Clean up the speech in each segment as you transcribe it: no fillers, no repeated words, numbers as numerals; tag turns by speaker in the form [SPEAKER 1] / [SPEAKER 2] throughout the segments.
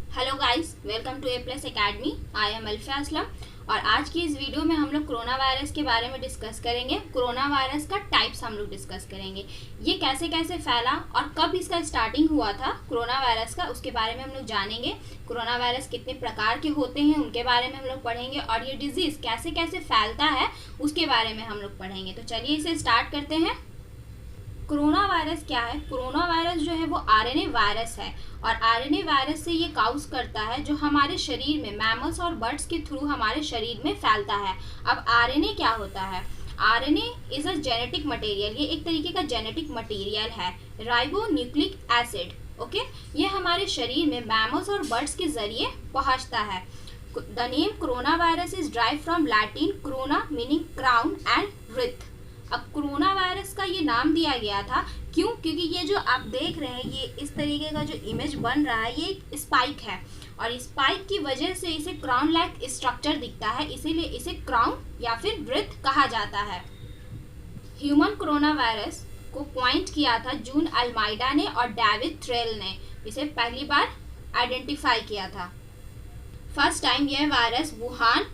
[SPEAKER 1] Hello guys, welcome to A Plus Academy. I am Alpha Aslam और आज की इस वीडियो में हम लोग कोरोना वायरस के बारे में डिस्कस करेंगे। कोरोना वायरस का टाइप्स हम लोग डिस्कस करेंगे, ये कैसे कैसे फैला और कब इसका स्टार्टिंग हुआ था कोरोना वायरस का, उसके बारे में हम लोग जानेंगे। कोरोना वायरस कितने प्रकार के होते हैं उनके बारे में हम लोग पढ़ेंगे और ये डिजीज़ कैसे कैसे फैलता है उसके बारे में हम लोग पढ़ेंगे। तो चलिए इसे स्टार्ट करते हैं। कोरोना वायरस क्या है? कोरोना वायरस जो है वो आरएनए वायरस है और आरएनए वायरस से ये काउज करता है जो हमारे शरीर में मैमल्स और बर्ड्स के थ्रू हमारे शरीर में फैलता है। अब आरएनए क्या होता है? RNA is a genetic material, ये एक तरीके का जेनेटिक मटेरियल है, राइबो न्यूक्लिक एसिड। ओके, ये हमारे शरीर में मैमल्स और बर्ड्स के जरिए पहुंचता है। The name corona virus is drive from Latin corona meaning crown and wreath. अब कोरोना वायरस का ये नाम दिया गया था क्यों? क्योंकि ये जो आप देख रहे हैं, ये इस तरीके का जो इमेज बन रहा है, ये एक स्पाइक है और स्पाइक की वजह से इसे क्राउन लाइक स्ट्रक्चर दिखता है, इसीलिए इसे क्राउन या फिर वृत्त कहा जाता है। ह्यूमन कोरोना वायरस को पॉइंट किया था जून अल्माइडा ने और डेविड थ्रेल ने इसे पहली बार आइडेंटिफाई किया था। फर्स्ट टाइम यह वायरस वुहान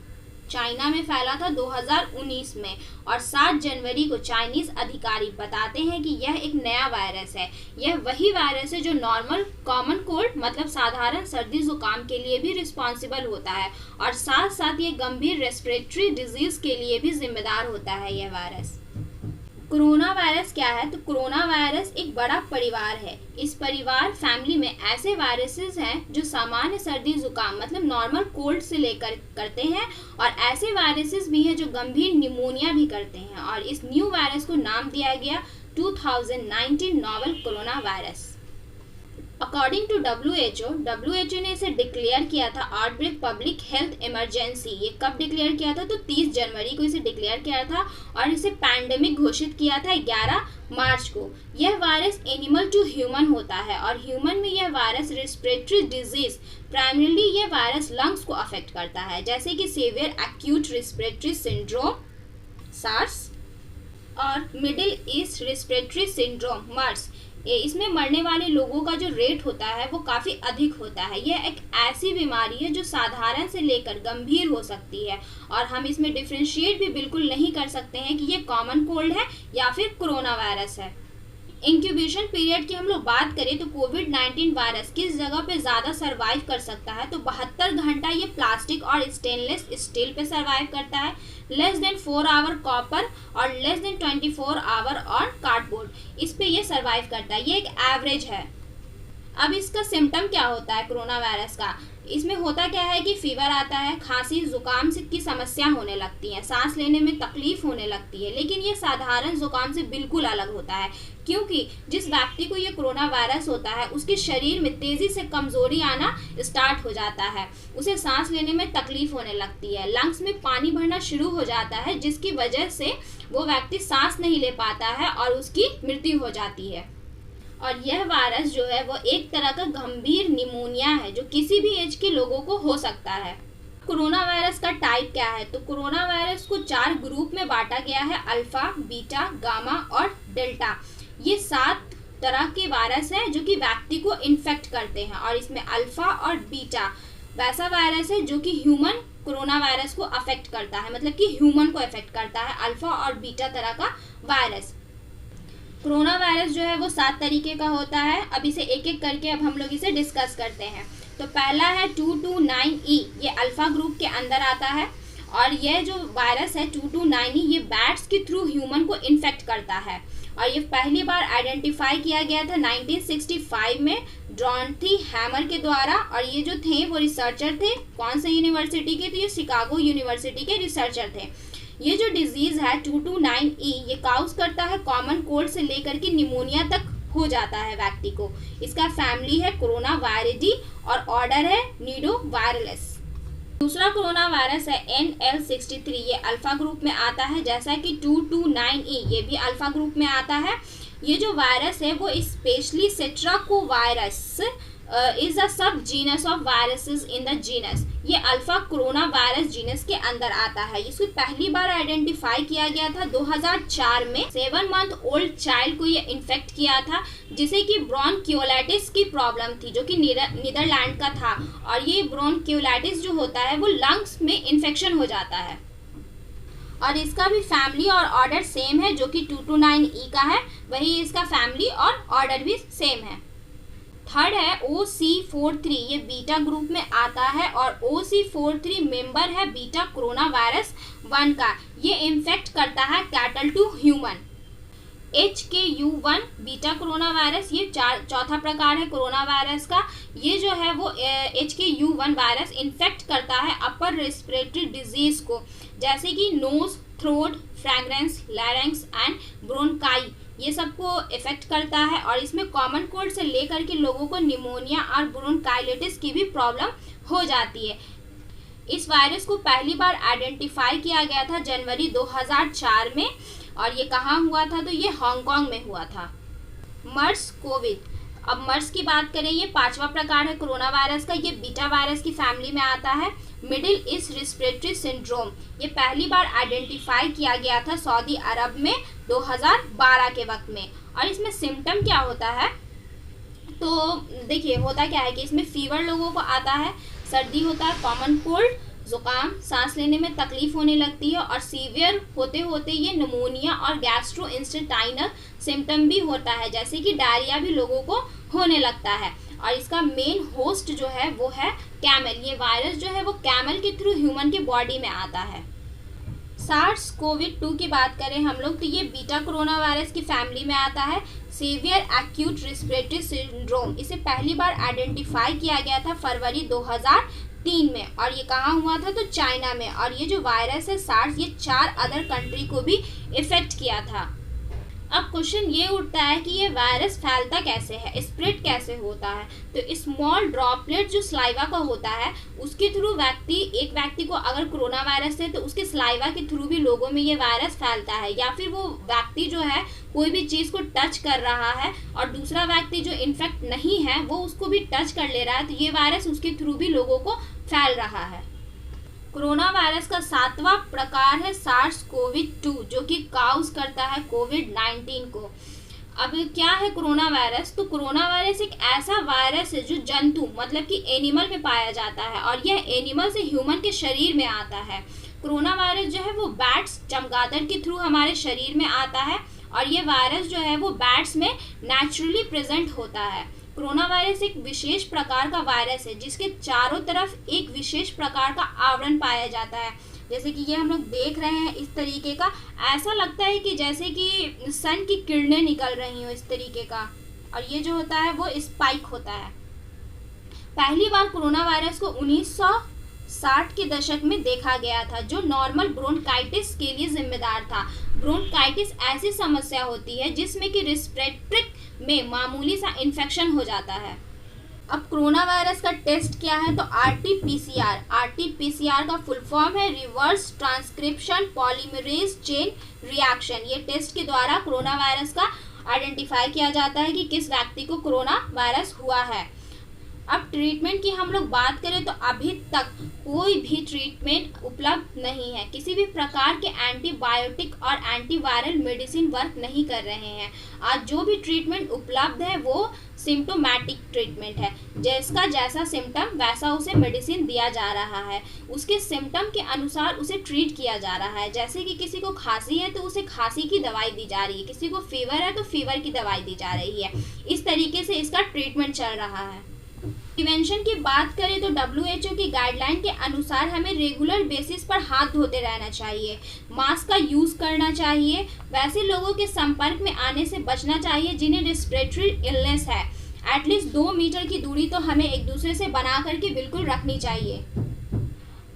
[SPEAKER 1] चाइना में फैला था 2019 में और 7 जनवरी को चाइनीज अधिकारी बताते हैं कि यह एक नया वायरस है। यह वही वायरस है जो नॉर्मल कॉमन कोल्ड मतलब साधारण सर्दी जुकाम के लिए भी रिस्पॉन्सिबल होता है और साथ साथ ये गंभीर रेस्पिरेटरी डिजीज के लिए भी जिम्मेदार होता है यह वायरस। कोरोना वायरस क्या है? तो कोरोना वायरस एक बड़ा परिवार है। इस परिवार फैमिली में ऐसे वायरसेस हैं जो सामान्य सर्दी जुकाम मतलब नॉर्मल कोल्ड से लेकर करते हैं और ऐसे वायरसेस भी हैं जो गंभीर निमोनिया भी करते हैं और इस न्यू वायरस को नाम दिया गया 2019 novel corona virus. According to WHO ने इसे डिक्लेयर किया था आउटब्रेक पब्लिक हेल्थ इमरजेंसी। ये कब डिक्लेयर किया था? तो 30 जनवरी को इसे डिक्लेयर किया था और इसे पैंडेमिक घोषित किया था 11 मार्च को। यह वायरस एनिमल टू ह्यूमन होता है और ह्यूमन में यह वायरस रेस्पिरेटरी डिजीज प्राइमरीली ये वायरस लंग्स को अफेक्ट करता है, जैसे कि severe acute respiratory syndrome SARS और Middle East respiratory syndrome MERS. इसमें मरने वाले लोगों का जो रेट होता है वो काफ़ी अधिक होता है। यह एक ऐसी बीमारी है जो साधारण से लेकर गंभीर हो सकती है और हम इसमें डिफ्रेंशिएट भी बिल्कुल नहीं कर सकते हैं कि ये कॉमन कोल्ड है या फिर कोरोना वायरस है। इंक्यूबेशन पीरियड की हम लोग बात करें तो कोविड-19 वायरस किस जगह पे ज़्यादा सरवाइव कर सकता है? तो 72 घंटा ये प्लास्टिक और स्टेनलेस स्टील पे सरवाइव करता है, लेस देन 4 आवर कॉपर और लेस देन 24 आवर और कार्डबोर्ड, इस पे ये सरवाइव करता है। ये एक एवरेज है। अब इसका सिम्टम क्या होता है कोरोना वायरस का? इसमें होता क्या है कि फीवर आता है, खांसी जुकाम से की समस्या होने लगती है, सांस लेने में तकलीफ होने लगती है, लेकिन ये साधारण जुकाम से बिल्कुल अलग होता है क्योंकि जिस व्यक्ति को ये कोरोना वायरस होता है उसके शरीर में तेजी से कमजोरी आना स्टार्ट हो जाता है, उसे सांस लेने में तकलीफ होने लगती है, लंग्स में पानी भरना शुरू हो जाता है जिसकी वजह से वो व्यक्ति सांस नहीं ले पाता है और उसकी मृत्यु हो जाती है। और यह वायरस जो है वो एक तरह का गंभीर निमोनिया है जो किसी भी एज के लोगों को हो सकता है। कोरोना वायरस का टाइप क्या है? तो कोरोना वायरस को 4 ग्रुप में बांटा गया है, अल्फा, बीटा, गामा और डेल्टा। ये 7 तरह के वायरस हैं जो कि व्यक्ति को इन्फेक्ट करते हैं और इसमें अल्फा और बीटा वैसा वायरस है जो कि ह्यूमन कोरोना वायरस को अफेक्ट करता है, मतलब कि ह्यूमन को अफेक्ट करता है, अल्फा और बीटा तरह का वायरस। कोरोना वायरस जो है वो 7 तरीके का होता है। अब इसे एक एक करके अब हम लोग इसे डिस्कस करते हैं। तो पहला है 229E, ये अल्फा ग्रुप के अंदर आता है और यह जो वायरस है 229E ये बैट्स के थ्रू ह्यूमन को इन्फेक्ट करता है और ये पहली बार आइडेंटिफाई किया गया था 1965 में डॉरथी हैमर के द्वारा और ये जो थे वो रिसर्चर थे, कौन से यूनिवर्सिटी के? तो ये शिकागो यूनिवर्सिटी के रिसर्चर थे। ये जो डिजीज है 229E ये काउज करता है कॉमन कोल्ड से लेकर के निमोनिया तक हो जाता है व्यक्ति को। इसका फैमिली है कोरोना वायरिडी और ऑर्डर है निडोवायरलेस। दूसरा कोरोना वायरस है NL63, ये अल्फा ग्रुप में आता है, जैसा कि 229E ये भी अल्फा ग्रुप में आता है। ये जो वायरस है वो specially Setracovirus is the subgenus of viruses in the genus. ये अल्फा कोरोना वायरस जीनस के अंदर आता है। इसको पहली बार आइडेंटिफाई किया गया था 2004 में। 7 मंथ ओल्ड चाइल्ड को ये इन्फेक्ट किया था, जिसे कि ब्रोंकियोलाइटिस की प्रॉब्लम थी, जो कि नीदरलैंड का था। और ये ब्रोंकियोलाइटिस जो होता है वो लंग्स में इन्फेक्शन हो जाता है। और इसका भी फैमिली और ऑर्डर सेम है, जो कि 229E का है, वही इसका फैमिली और ऑर्डर भी सेम है। थर्ड है OC43, ये बीटा ग्रुप में आता है और OC43 मेंबर है बीटा कोरोना वायरस 1 का। ये इन्फेक्ट करता है cattle to human. HKU1 beta corona virus, ये चौथा प्रकार है कोरोना वायरस का। ये जो है वो HKU1 वायरस इन्फेक्ट करता है अपर रेस्पिरेटरी डिजीज को, जैसे कि nose, throat, fragrance, larynx and bronchi, ये सबको इफेक्ट करता है। और इसमें कॉमन कोल्ड से लेकर के लोगों को निमोनिया और ब्रोंकाइटिस की भी प्रॉब्लम हो जाती है। इस वायरस को पहली बार आइडेंटिफाई किया गया था जनवरी 2004 में। और ये कहाँ हुआ था? तो ये हांगकांग में हुआ था। मर्स कोविड, अब मर्स की बात करें, ये 5वां प्रकार है कोरोना वायरस का। ये बीटा वायरस की फैमिली में आता है। मिडिल ईस्ट रेस्पिरेटरी सिंड्रोम, ये पहली बार आइडेंटिफाई किया गया था सऊदी अरब में 2012 के वक्त में। और इसमें सिम्टम क्या होता है? तो देखिए होता क्या है कि इसमें फीवर लोगों को आता है, सर्दी होता है, कॉमन कोल्ड, जुकाम, सांस लेने में तकलीफ होने लगती है, और सीवियर होते होते ये निमोनिया और गैस्ट्रोइंटेस्टाइनल सिम्टम भी होता है, जैसे कि डायरिया भी लोगों को होने लगता है। और इसका मेन होस्ट जो है वो है कैमल। ये वायरस जो है वो कैमल के थ्रू ह्यूमन के बॉडी में आता है। SARS-CoV-2 की बात करें हम लोग, तो ये बीटा कोरोना वायरस की फैमिली में आता है। सीवियर एक्यूट रेस्पिरेटरी सिंड्रोम, इसे पहली बार आइडेंटिफाई किया गया था फरवरी 2003 में। और ये कहाँ हुआ था? तो चाइना में। और ये जो वायरस है सार्स, ये 4 अदर कंट्री को भी इफेक्ट किया था। अब क्वेश्चन ये उठता है कि ये वायरस फैलता कैसे है, स्प्रेड कैसे होता है? तो स्मॉल ड्रॉपलेट जो सलाइवा का होता है, उसके थ्रू एक व्यक्ति को अगर कोरोना वायरस है तो उसके सलाइवा के थ्रू भी लोगों में ये वायरस फैलता है। या फिर वो व्यक्ति जो है कोई भी चीज़ को टच कर रहा है और दूसरा व्यक्ति जो इन्फेक्ट नहीं है वो उसको भी टच कर ले रहा है, तो ये वायरस उसके थ्रू भी लोगों को फैल रहा है। कोरोना वायरस का 7वां प्रकार है SARS-CoV-2, जो कि काउज करता है कोविड-19 को। अब क्या है कोरोना वायरस? तो कोरोना वायरस एक ऐसा वायरस है जो जंतु मतलब कि एनिमल में पाया जाता है, और यह एनिमल से ह्यूमन के शरीर में आता है। कोरोना वायरस जो है वो बैट्स, चमगादड़ के थ्रू हमारे शरीर में आता है, और ये वायरस जो है वो बैट्स में नेचुरली प्रेजेंट होता है। कोरोना वायरस एक विशेष प्रकार का वायरस है जिसके चारों तरफ एक विशेष प्रकार का आवरण पाया जाता है। जैसे कि ये हम लोग देख रहे हैं इस तरीके का, ऐसा लगता है कि जैसे कि सन की किरणें निकल रही हो इस तरीके का। और ये जो होता है वो स्पाइक होता है। पहली बार कोरोना वायरस को 1960 के दशक में देखा गया था, जो नॉर्मल ब्रोंकाइटिस के लिए जिम्मेदार था। ब्रोंकाइटिस ऐसी समस्या होती है जिसमें कि रेस्पिरेटरी में मामूली सा इन्फेक्शन हो जाता है। अब कोरोना वायरस का टेस्ट क्या है? तो RT-PCR। RT-PCR का फुल फॉर्म है reverse transcription polymerase chain reaction. ये टेस्ट के द्वारा कोरोना वायरस का आइडेंटिफाई किया जाता है कि किस व्यक्ति को कोरोना वायरस हुआ है। अब ट्रीटमेंट की हम लोग बात करें तो अभी तक कोई भी ट्रीटमेंट उपलब्ध नहीं है। किसी भी प्रकार के एंटीबायोटिक और एंटीवायरल मेडिसिन वर्क नहीं कर रहे हैं। आज जो भी ट्रीटमेंट उपलब्ध है वो सिम्टोमेटिक ट्रीटमेंट है, जिसका जैसा सिम्टम वैसा उसे मेडिसिन दिया जा रहा है, उसके सिम्टम के अनुसार उसे ट्रीट किया जा रहा है। जैसे कि किसी को खांसी है तो उसे खांसी की दवाई दी जा रही है, किसी को फीवर है तो फीवर की दवाई दी जा रही है। इस तरीके से इसका ट्रीटमेंट चल रहा है। प्रिवेंशन की बात करें तो WHO की गाइडलाइन के अनुसार हमें रेगुलर बेसिस पर हाथ धोते रहना चाहिए, मास्क का यूज़ करना चाहिए, वैसे लोगों के संपर्क में आने से बचना चाहिए जिन्हें रेस्पिरेटरी इलनेस है। एटलीस्ट 2 मीटर की दूरी तो हमें एक दूसरे से बना करके बिल्कुल रखनी चाहिए।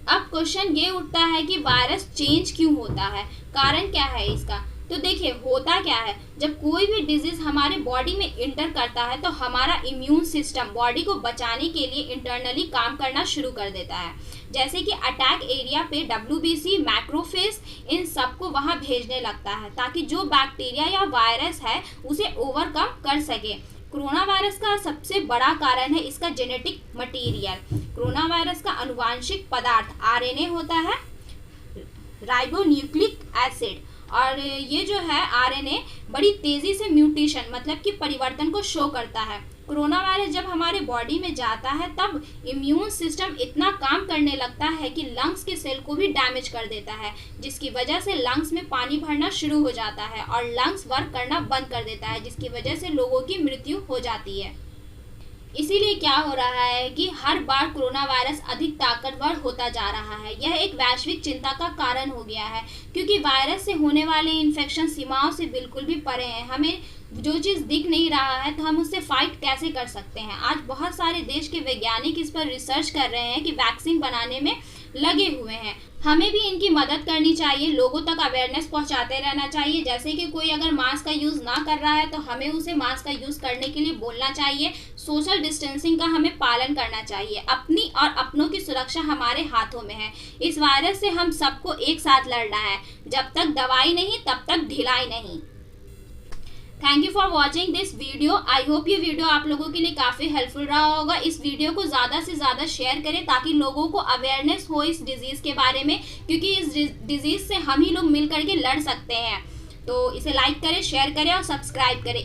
[SPEAKER 1] अब क्वेश्चन ये उठता है कि वायरस चेंज क्यों होता है, कारण क्या है इसका? तो देखिए होता क्या है, जब कोई भी डिजीज हमारे बॉडी में इंटर करता है तो हमारा इम्यून सिस्टम बॉडी को बचाने के लिए इंटरनली काम करना शुरू कर देता है। जैसे कि अटैक एरिया पे WBC, मैक्रोफेज, इन सबको वहाँ भेजने लगता है ताकि जो बैक्टीरिया या वायरस है उसे ओवरकम कर सके। कोरोना वायरस का सबसे बड़ा कारण है इसका जेनेटिक मटेरियल। कोरोना वायरस का आनुवांशिक पदार्थ आरएनए होता है, राइबोन्यूक्लिक एसिड, और ये जो है आरएनए बड़ी तेजी से म्यूटेशन मतलब कि परिवर्तन को शो करता है। कोरोना वायरस जब हमारे बॉडी में जाता है तब इम्यून सिस्टम इतना काम करने लगता है कि लंग्स के सेल को भी डैमेज कर देता है, जिसकी वजह से लंग्स में पानी भरना शुरू हो जाता है और लंग्स वर्क करना बंद कर देता है, जिसकी वजह से लोगों की मृत्यु हो जाती है। इसीलिए क्या हो रहा है कि हर बार कोरोना वायरस अधिक ताकतवर होता जा रहा है। यह एक वैश्विक चिंता का कारण हो गया है, क्योंकि वायरस से होने वाले इन्फेक्शन सीमाओं से बिल्कुल भी परे हैं। हमें जो चीज़ दिख नहीं रहा है तो हम उससे फाइट कैसे कर सकते हैं। आज बहुत सारे देश के वैज्ञानिक इस पर रिसर्च कर रहे हैं कि वैक्सीन बनाने में लगे हुए हैं। हमें भी इनकी मदद करनी चाहिए, लोगों तक अवेयरनेस पहुंचाते रहना चाहिए। जैसे कि कोई अगर मास्क का यूज़ ना कर रहा है तो हमें उसे मास्क का यूज़ करने के लिए बोलना चाहिए। सोशल डिस्टेंसिंग का हमें पालन करना चाहिए। अपनी और अपनों की सुरक्षा हमारे हाथों में है। इस वायरस से हम सबको एक साथ लड़ना है। जब तक दवाई नहीं तब तक ढिलाई नहीं। Thank you for watching this video. I hope ये वीडियो आप लोगों के लिए काफ़ी हेल्पफुल रहा होगा। इस वीडियो को ज़्यादा से ज़्यादा शेयर करें ताकि लोगों को अवेयरनेस हो इस डिज़ीज़ के बारे में, क्योंकि इस डिज़ीज़ से हम ही लोग मिल करके लड़ सकते हैं। तो इसे लाइक करें, शेयर करें और सब्सक्राइब करें।